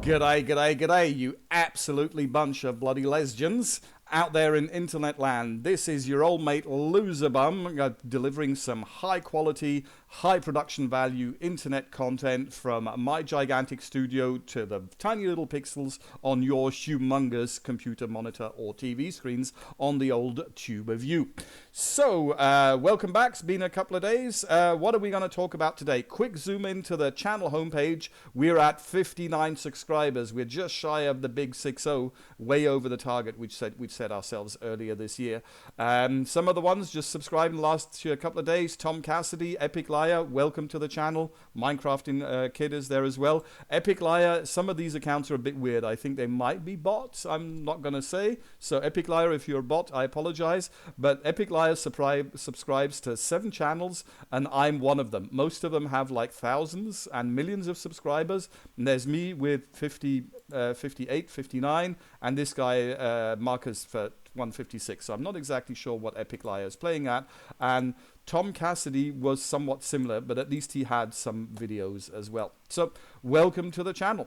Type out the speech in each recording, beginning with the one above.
G'day, g'day, g'day, you absolutely bunch of bloody lesbians out there in internet land. This is your old mate Loserbum delivering some high quality, high production value internet content from my gigantic studio to the tiny little pixels on your humongous computer monitor or TV screens on the old tube of you. So, welcome back. It's been a couple of days. What are we going to talk about today? Quick zoom into the channel homepage. We're at 59 subscribers. We're just shy of the big 60, way over the target we'd set ourselves earlier this year. Some of the ones just subscribed in the last couple of days. Tom Cassidy, Epic Liar, welcome to the channel. Minecrafting Kid is there as well. Epic Liar, some of these accounts are a bit weird. I think they might be bots. I'm not going to say. So Epic Liar, if you're a bot, I apologize. But Epic Liar subscribes to 7 channels, and I'm one of them. Most of them have like thousands and millions of subscribers. And there's me with 58, 59, and this guy, Marcus, for 156. So I'm not exactly sure what Epic Liar is playing at. And Tom Cassidy was somewhat similar, but at least he had some videos as well. So welcome to the channel.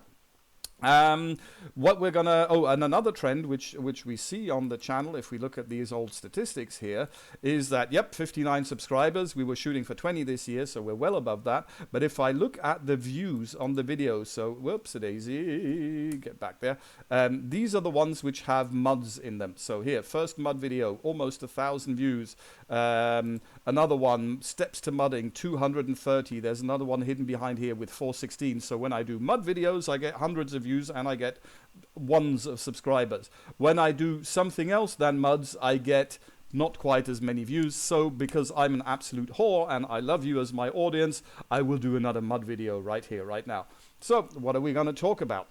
What we're gonna and another trend which we see on the channel, if we look at these old statistics here, is that 59 subscribers. We were shooting for 20 this year, so we're well above that. But if I look at the views on the videos, so whoops-a-daisy, get back there, these are the ones which have MUDs in them. So here, first MUD video, almost 1,000 views. Another one, steps to mudding, 230. There's another one hidden behind here with 416. So when I do MUD videos, I get hundreds of views and I get ones of subscribers. When I do something else than MUDs, I get not quite as many views. So because I'm an absolute whore and I love you as my audience, I will do another MUD video right here, right now. So what are we going to talk about?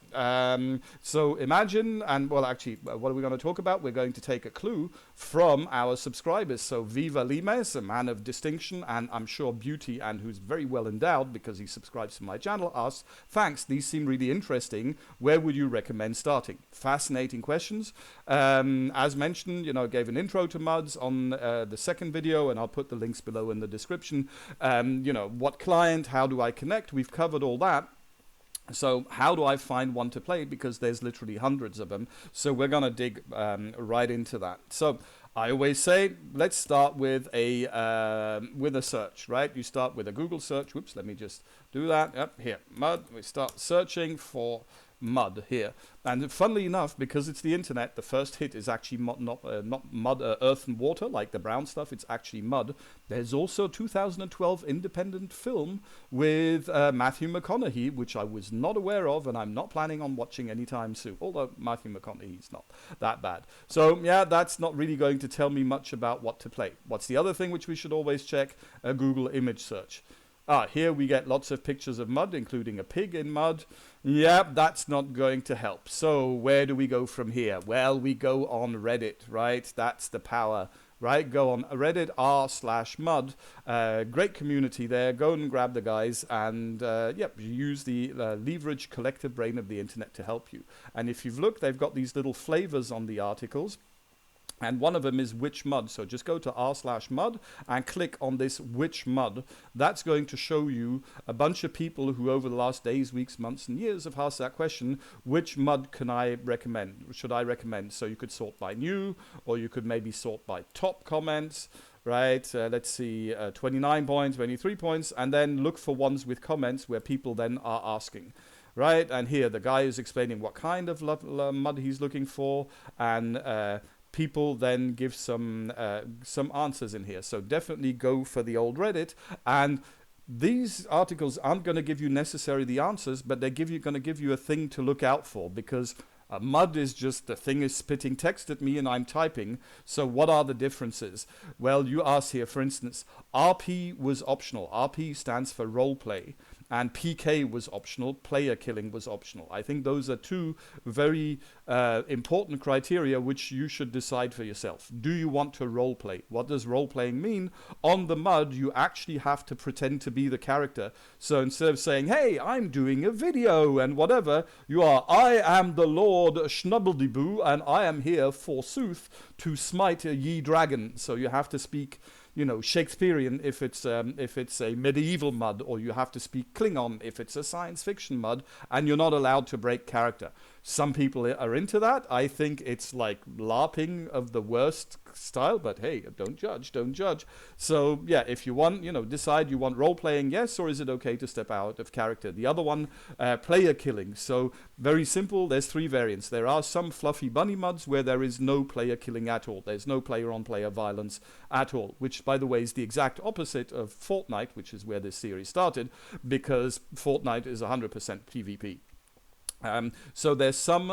So imagine, and well, actually, what are we going to talk about? We're going to take a clue from our subscribers. So Viva Limes, a man of distinction and I'm sure beauty, and who's very well endowed because he subscribes to my channel, asks, thanks, these seem really interesting. Where would you recommend starting? Fascinating questions. As mentioned, gave an intro to MUDs on the second video, and I'll put the links below in the description. What client, how do I connect? We've covered all that. So how do I find one to play? Because there's literally hundreds of them. So we're going to dig right into that. So I always say, let's start with a search, right? You start with a Google search. Whoops, let me just do that. Yep, here, MUD. We start searching for MUD here. And funnily enough, because it's the internet, the first hit is actually not mud, earth and water, like the brown stuff. It's actually MUD. There's also a 2012 independent film with Matthew McConaughey, which I was not aware of, and I'm not planning on watching anytime soon. Although Matthew McConaughey's not that bad. So yeah, that's not really going to tell me much about what to play. What's the other thing which we should always check? A Google image search. Here we get lots of pictures of MUD, including a pig in MUD. Yeah, that's not going to help. So where do we go from here? Well, we go on Reddit, right? That's the power, right? Go on Reddit r/MUD. Great community there. Go and grab the guys and use the leverage collective brain of the internet to help you. And if you've looked, they've got these little flavors on the articles. And one of them is which MUD. So just go to r/MUD and click on this which MUD. That's going to show you a bunch of people who over the last days, weeks, months, and years have asked that question, which MUD can I recommend? Should I recommend? So you could sort by new, or you could maybe sort by top comments, right? Let's see, 29 points, 23 points, and then look for ones with comments where people then are asking. Right, and here the guy is explaining what kind of MUD he's looking for, and people then give some answers in here. So definitely go for the old Reddit. And these articles aren't going to give you necessarily the answers, but they're going to give you a thing to look out for, because MUD is just the thing is spitting text at me and I'm typing. So what are the differences? Well, you ask here, for instance, RP was optional. RP stands for role play. And PK was optional, player killing was optional. I think those are two very important criteria which you should decide for yourself. Do you want to roleplay? What does role-playing mean? On the MUD, you actually have to pretend to be the character. So instead of saying, hey, I'm doing a video and whatever, you are, I am the Lord Schnubbledyboo, and I am here, forsooth, to smite ye dragon. So you have to speak Shakespearean if it's a medieval mud, or you have to speak Klingon if it's a science fiction mud, and you're not allowed to break character. Some people are into that. I think it's like LARPing of the worst style, but hey, don't judge. So yeah, if you want, decide you want role-playing, yes, or is it okay to step out of character? The other one, player killing. So very simple, there's 3 variants. There are some fluffy bunny mods where there is no player killing at all. There's no player-on-player violence at all, which, by the way, is the exact opposite of Fortnite, which is where this series started, because Fortnite is 100% PvP. So there's some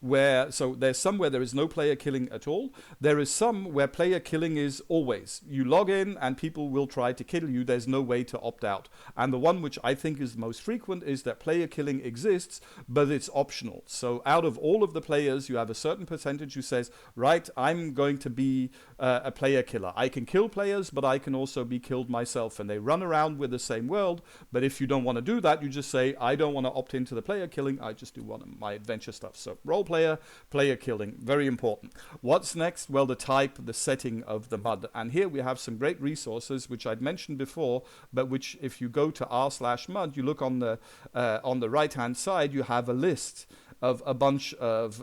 where there is no player killing at all. There is some where player killing is always. You log in and people will try to kill you. There's no way to opt out. And the one which I think is the most frequent is that player killing exists, but it's optional. So out of all of the players, you have a certain percentage who says, right, I'm going to be a player killer. I can kill players, but I can also be killed myself. And they run around with the same world. But if you don't want to do that, you just say, I don't want to opt into the player killing. I just do one of my adventure stuff. So role player killing, very important. What's next? Well, the type, the setting of the mud. And here we have some great resources, which I'd mentioned before, but which if you go to r/mud, you look on the right-hand side, you have a list of a bunch of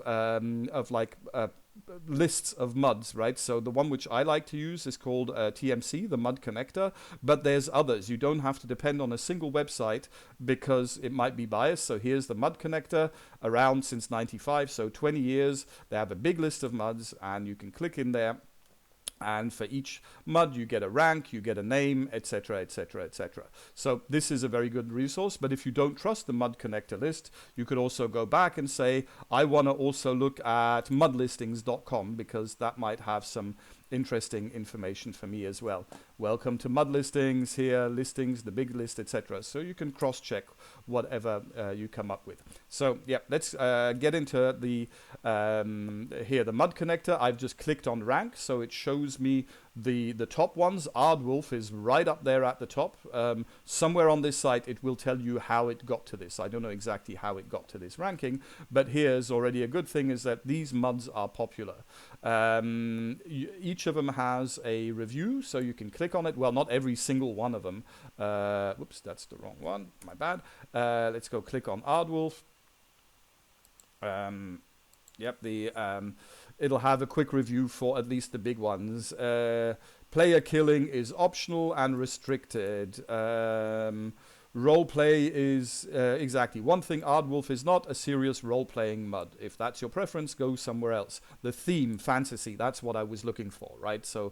lists of muds, right? So the one which I like to use is called TMC, the Mud Connector, but there's others. You don't have to depend on a single website because it might be biased. So here's the Mud Connector, around since 95, so 20 years. They have a big list of muds, and you can click in there. And for each mud, you get a rank, you get a name, etc., etc., etc. So this is a very good resource. But if you don't trust the Mud Connector list, you could also go back and say, I want to also look at mudlistings.com, because that might have some interesting information for me as well. Welcome to Mud Listings, here, listings, the big list, etc. So you can cross-check whatever you come up with. So yeah, let's get into the here, the Mud Connector. I've just clicked on rank, so it shows me the top ones. Aardwolf is right up there at the top. Somewhere on this site it will tell you how it got to this. I don't know exactly how it got to this ranking, but here's already a good thing, is that these muds are popular. Each of them has a review, so you can click on it. Well, not every single one of them. Whoops, that's the wrong one, my bad. Let's go click on Aardwolf. Yep, it'll have a quick review for at least the big ones. Player killing is optional and restricted. Roleplay is exactly one thing. Aardwolf is not a serious role-playing mud. If that's your preference, go somewhere else. The theme, fantasy, that's what I was looking for, right? So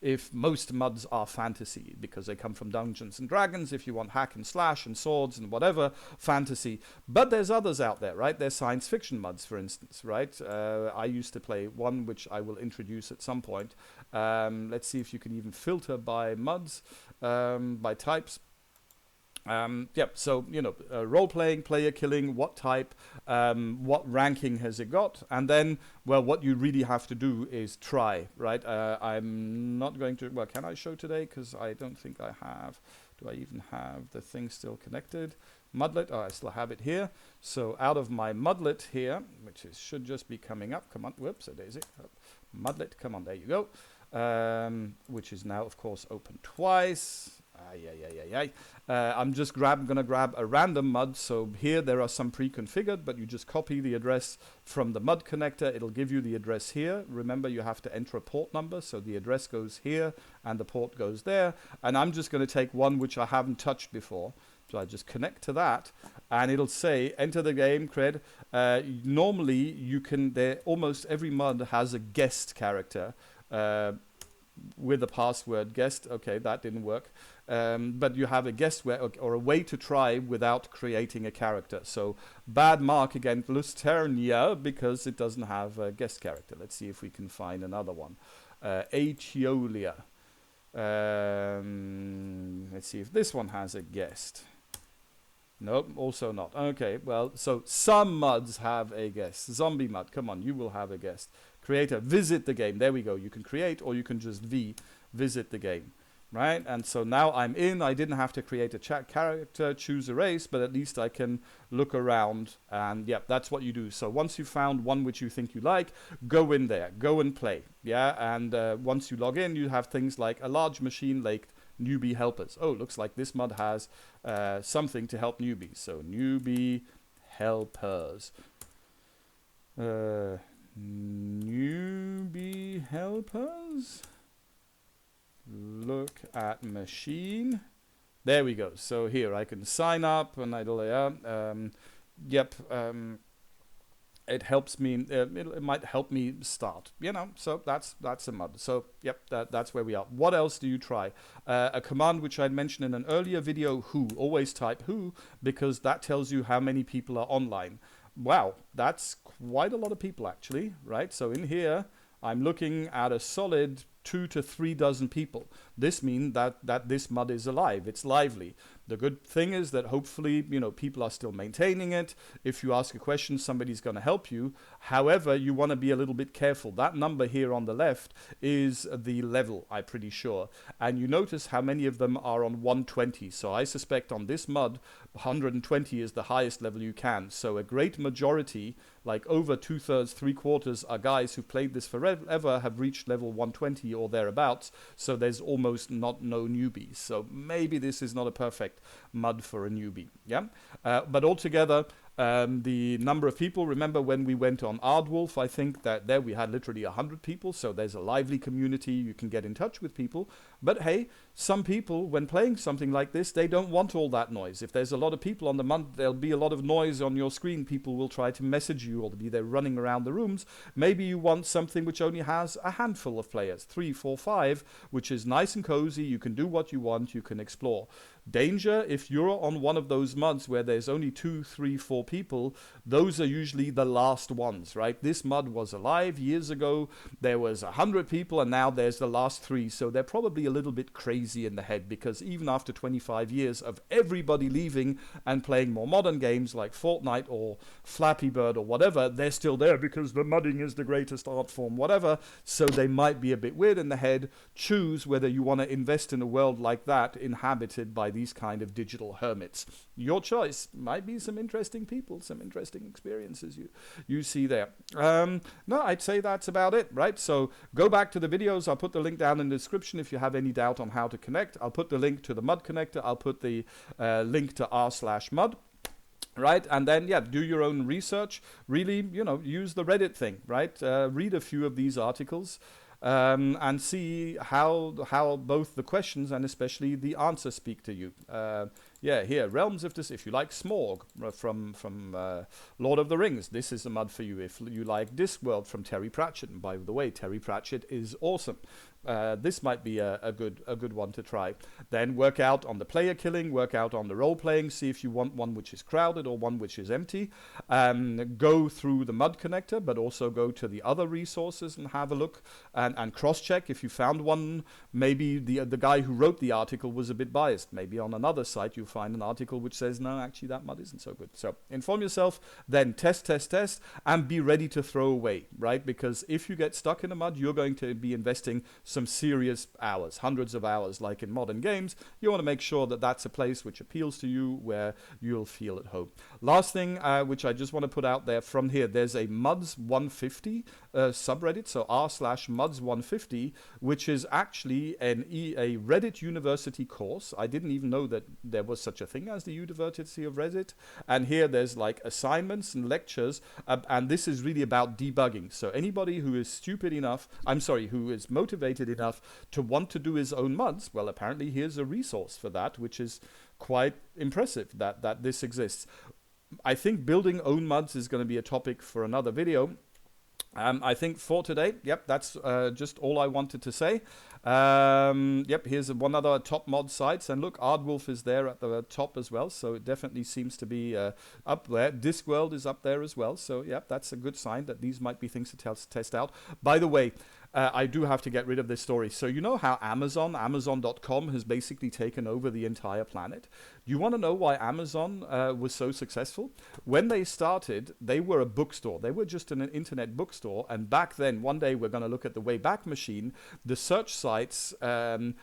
if most muds are fantasy because they come from Dungeons and Dragons, if you want hack and slash and swords and whatever, fantasy. But there's others out there, right? There's science fiction muds, for instance, right? I used to play one which I will introduce at some point. Let's see if you can even filter by muds, by types. So, role-playing, player killing, what type, what ranking has it got? And then, well, what you really have to do is try, right? I'm not going to, well, can I show today? Because I don't think I have. Do I even have the thing still connected? Mudlet, I still have it here. So out of my Mudlet here, which should just be coming up. Come on, whoops, it is it. Mudlet, come on, there you go. Which is now, of course, open twice. I'm just gonna grab a random mud. So here there are some pre-configured, but you just copy the address from the Mud Connector. It'll give you the address here. Remember, you have to enter a port number, so the address goes here and the port goes there. And I'm just going to take one which I haven't touched before. So I just connect to that, and it'll say enter the game cred. Normally you can, almost every mud has a guest character with a password guest. Okay, that didn't work. But you have a guest or a way to try without creating a character. So bad mark against Lusternia because it doesn't have a guest character. Let's see if we can find another one. Aetiolia. Let's see if this one has a guest. Nope, also not. Okay, well, so some muds have a guest. Zombie mud, come on, you will have a guest. Creator, visit the game. There we go. You can create, or you can just visit the game. right? And so now I'm in. I didn't have to create a chat character, choose a race, but at least I can look around. And yeah, that's what you do. So once you've found one which you think you like, go in there, go and play. Yeah, and once you log in, you have things like a large machine like newbie helpers. Oh, looks like this mod has something to help newbies. So newbie helpers. Newbie helpers. Look at machine. There we go. So here I can sign up and it helps me. It might help me start. So that's a mod. So yep, that's where we are. What else do you try? A command which I'd mentioned in an earlier video. Who? Always type who, because that tells you how many people are online. Wow, that's quite a lot of people actually, right? So in here, I'm looking at a solid 2 to 3 dozen people. This means that this mod is alive. It's lively. The good thing is that hopefully, people are still maintaining it. If you ask a question, somebody's going to help you. However, you want to be a little bit careful. That number here on the left is the level, I'm pretty sure. And you notice how many of them are on 120. So I suspect on this mod, 120 is the highest level you can. So a great majority, like over 2/3, 3/4, are guys who played this forever, have reached level 120 or thereabouts. So there's almost no newbies. So maybe this is not a perfect mod for a newbie. Yeah, but altogether, the number of people, remember when we went on Aardwolf, I think that there we had literally 100 people, so there's a lively community, you can get in touch with people. But hey, some people, when playing something like this, they don't want all that noise. If there's a lot of people on the month, there'll be a lot of noise on your screen. People will try to message you or be there running around the rooms. Maybe you want something which only has a handful of players, 3, 4, 5, which is nice and cozy. You can do what you want, you can explore. Danger, if you're on one of those mods where there's only 2, 3, 4 people, those are usually the last ones, right? This mod was alive years ago. There was 100 people and now there's the last 3. So they're probably a little bit crazy in the head, because even after 25 years of everybody leaving and playing more modern games like Fortnite or Flappy Bird or whatever, they're still there because the modding is the greatest art form, whatever. So they might be a bit weird in the head. Choose whether you want to invest in a world like that inhabited by these kind of digital hermits. Your choice. Might be some interesting people, some interesting experiences you see there. No, I'd say that's about it, right? So go back to the videos. I'll put the link down in the description if you have any doubt on how to connect. I'll put the link to the mud connector. I'll put the link to r/mud. Right, and then do your own research. Really, use the Reddit thing, right? Read a few of these articles. And see how both the questions and especially the answers speak to you. Here, Realms of this. If you like Smorg from Lord of the Rings, this is a mod for you. If you like Discworld from Terry Pratchett, and by the way, Terry Pratchett is awesome. This might be a good one to try. Then work out on the player killing, work out on the role playing, see if you want one which is crowded or one which is empty. Go through the mud connector, but also go to the other resources and have a look and cross-check. If you found one, maybe the guy who wrote the article was a bit biased. Maybe on another site you find an article which says, no, actually that mud isn't so good. So inform yourself, then test, and be ready to throw away, right? Because if you get stuck in a mud, you're going to be investing some serious hours, hundreds of hours, like in modern games. You want to make sure that that's a place which appeals to you, where you'll feel at home. Last thing, which I just want to put out there from here, there's a Muds 150 subreddit, so r/Muds 150, which is actually a Reddit University course. I didn't even know that there was such a thing as the University of Reddit. And here there's like assignments and lectures, and this is really about debugging. So anybody who is who is motivated enough to want to do his own mods, well, apparently here's a resource for that, which is quite impressive that this exists. I think building own mods is going to be a topic for another video. I think for today, that's just all I wanted to say. Here's one other top mod sites, and look, Aardwolf is there at the top as well, so it definitely seems to be up there. Discworld is up there as well, so that's a good sign that these might be things to test out. By the way, I do have to get rid of this story. So you know how Amazon.com has basically taken over the entire planet? Do you want to know why Amazon was so successful? When they started, they were a bookstore. They were just an internet bookstore. And back then, one day we're going to look at the Wayback Machine, the search sites on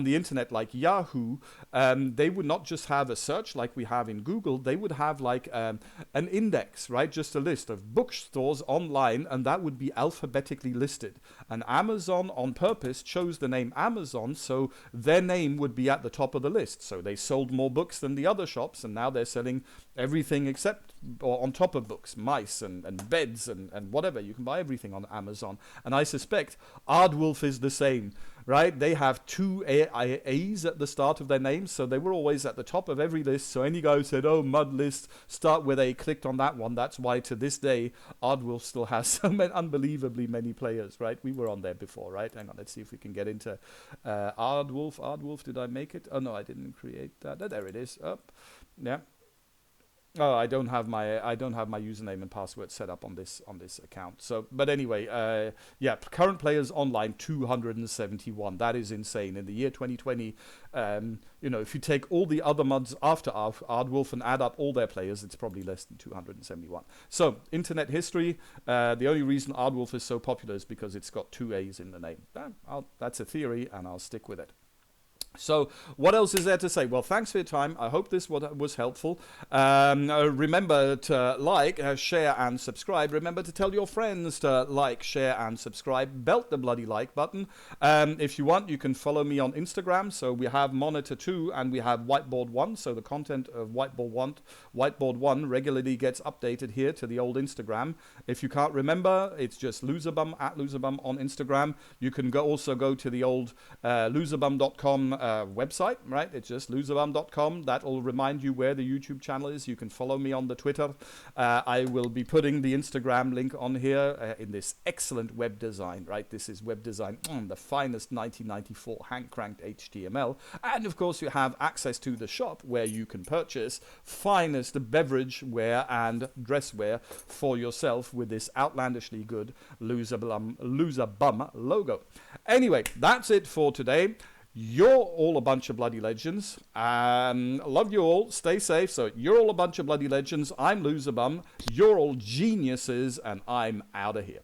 the internet like Yahoo, they would not just have a search like we have in Google. They would have like an index, right? Just a list of bookstores online, and that would be alphabetically listed. And Amazon on purpose chose the name Amazon so their name would be at the top of the list. So they sold more books than the other shops, and now they're selling everything except or on top of books, mice and beds and whatever. You can buy everything on Amazon. And I suspect Aardwolf is the same, right? They have two A's at the start of their names, so they were always at the top of every list. So any guy who said, oh, mud list, start with A, clicked on that one. That's why to this day, Aardwolf still has so many, unbelievably many players, right? We were on there before, right? Hang on, let's see if we can get into Aardwolf. Aardwolf, did I make it? Oh, no, I didn't create that. Oh, there it is. Up. Yeah. Oh, I don't have my username and password set up on this account. So, but anyway, yeah, current players online 271. That is insane. In the year 2020, you know, if you take all the other mods after Aardwolf and add up all their players, it's probably less than 271. So, internet history. The only reason Aardwolf is so popular is because it's got two A's in the name. That's a theory, and I'll stick with it. So what else is there to say? Well, thanks for your time. I hope this was helpful. Remember to like, share, and subscribe. Remember to tell your friends to like, share, and subscribe. Belt the bloody like button. If you want, you can follow me on Instagram. So we have Monitor 2 and we have Whiteboard 1. So the content of Whiteboard 1 regularly gets updated here to the old Instagram. If you can't remember, it's just Loserbum, @Loserbum on Instagram. You can also go to the old loserbum.com website, right? It's just loserbum.com. That will remind you where the YouTube channel is. You can follow me on the Twitter. I will be putting the Instagram link on here in this excellent web design, right? This is web design on the finest 1994 hand-cranked HTML. And of course, you have access to the shop where you can purchase finest beverage wear and dress wear for yourself with this outlandishly good Loserbum logo. Anyway, that's it for today. You're all a bunch of bloody legends. Love you all. Stay safe. So you're all a bunch of bloody legends. I'm Loserbum. You're all geniuses, and I'm out of here.